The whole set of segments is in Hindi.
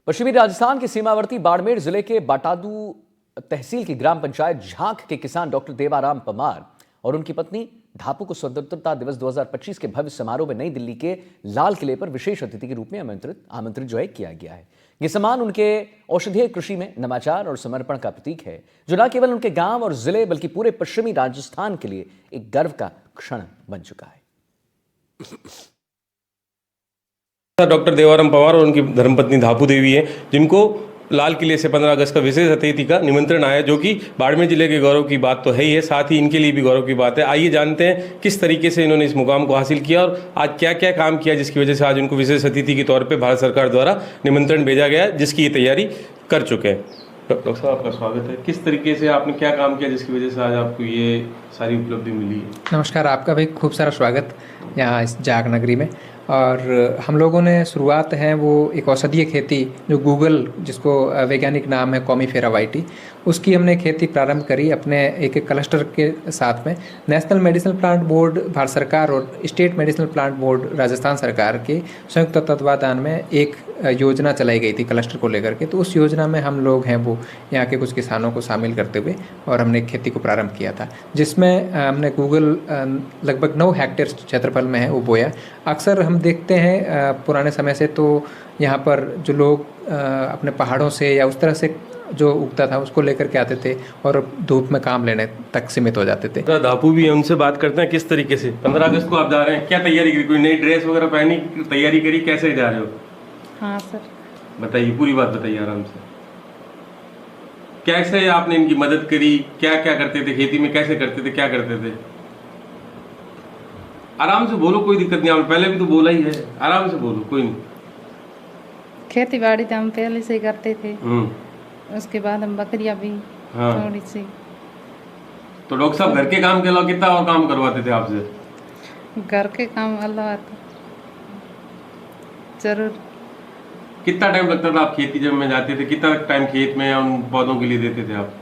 पश्चिमी राजस्थान के सीमावर्ती बाड़मेर जिले के बाटादू तहसील की ग्राम पंचायत झांक के किसान डॉक्टर देवाराम पमार और उनकी पत्नी ढापू को स्वतंत्रता दिवस 2025 के भव्य समारोह में नई दिल्ली के लाल किले पर विशेष अतिथि के रूप में आमंत्रित किया गया है। ये सम्मान उनके औषधीय कृषि में नवाचार और समर्पण का प्रतीक है, जो न केवल उनके गांव और जिले बल्कि पूरे पश्चिमी राजस्थान के लिए एक गर्व का क्षण बन चुका है। डॉक्टर देवाराम पवार और उनकी धर्मपत्नी धापू देवी हैं, जिनको लाल किले से 15 अगस्त का विशेष अतिथि का निमंत्रण आया, जो कि बाड़मेर जिले के गौरव की बात तो है ही है, साथ ही इनके लिए भी गौरव की बात है। आइए जानते हैं किस तरीके से इन्होंने इस मुकाम को हासिल किया और आज क्या क्या काम किया, जिसकी वजह से आज उनको विशेष अतिथि के तौर पर भारत सरकार द्वारा निमंत्रण भेजा गया, जिसकी ये तैयारी कर चुके हैं। डॉक्टर साहब, आपका स्वागत है। किस तरीके से आपने क्या काम किया जिसकी वजह से आज आपको ये सारी उपलब्धि मिली है? नमस्कार, आपका भी खूब सारा स्वागत यहाँ इस झांक नगरी में। और हम लोगों ने शुरुआत है वो एक औषधीय खेती, जो गूगल, जिसको वैज्ञानिक नाम है कॉमीफेरा वाइटी, उसकी हमने खेती प्रारंभ करी अपने एक क्लस्टर के साथ में। National medicinal plant board Bharat सरकार और state medicinal plant board Rajasthan सरकार के संयुक्त तत्वावधान में एक योजना चलाई गई थी क्लस्टर को लेकर के। तो उस योजना में हम लोग हैं वो यहाँ के कुछ किसानों को शामिल करते हुए और हमने खेती को प्रारंभ किया था, जिसमें हमने गूगल लगभग 9 हेक्टेयर क्षेत्रफल में है वो बोया। अक्सर हम देखते हैं पुराने समय से तो यहाँ पर जो लोग अपने पहाड़ों से या उस तरह से जो उगता था उसको लेकर के आते थे और धूप में काम लेने तक सीमित हो जाते थे। धापू भी उनसे बात करते हैं, किस तरीके से 15 अगस्त को आप जा रहे हैं, क्या तैयारी करी, कोई नई ड्रेस वगैरह पहनी, तैयारी करी, कैसे जा रहे हो? हाँ सर, बताइए, पूरी बात बताइए आराम से। कैसे आपने इनकी मदद करी, क्या क्या करते थे खेती में, कैसे करते थे, क्या करते थे? आराम से बोलो, कोई दिक्कत नहीं, आपने पहले भी तो बोला ही है, आराम से बोलो, कोई नहीं। खेती बाड़ी तो हम पहले से ही करते थे, उसके बाद हम बकरियां भी थोड़ी सी। तो डॉक्टर साहब, घर के काम के अलावा कितना और काम करवाते थे आपसे? घर के काम अलावा तो जरूर। कितना टाइम लगता था आप खेती जब में जाते थे, कितना टाइम खेत में या उन पौधों के लिए देते थे आप?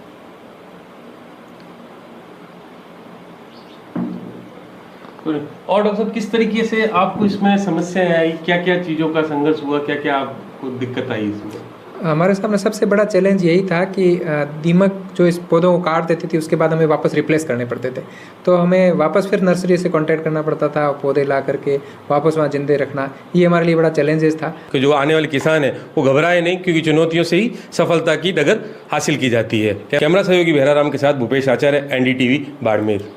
और डॉक्टर साहब, किस तरीके से आपको इसमें समस्याएं आई, क्या क्या चीज़ों का संघर्ष हुआ, क्या क्या आपको दिक्कत आई इसमें? हमारे सामने सबसे बड़ा चैलेंज यही था कि दीमक जो इस पौधों को काट देती थी, उसके बाद हमें वापस रिप्लेस करने पड़ते थे। तो हमें वापस फिर नर्सरी से कांटेक्ट करना पड़ता था, पौधे ला करके वापस वहाँ जिंदे रखना, ये हमारे लिए बड़ा चैलेंजेस था। कि जो आने वाले किसान है वो घबराए नहीं, क्योंकि चुनौतियों से ही सफलता की डगर हासिल की जाती है। कैमरा सहयोगी भेराराम के साथ भूपेश आचार्य, NDTV, बाड़मेर।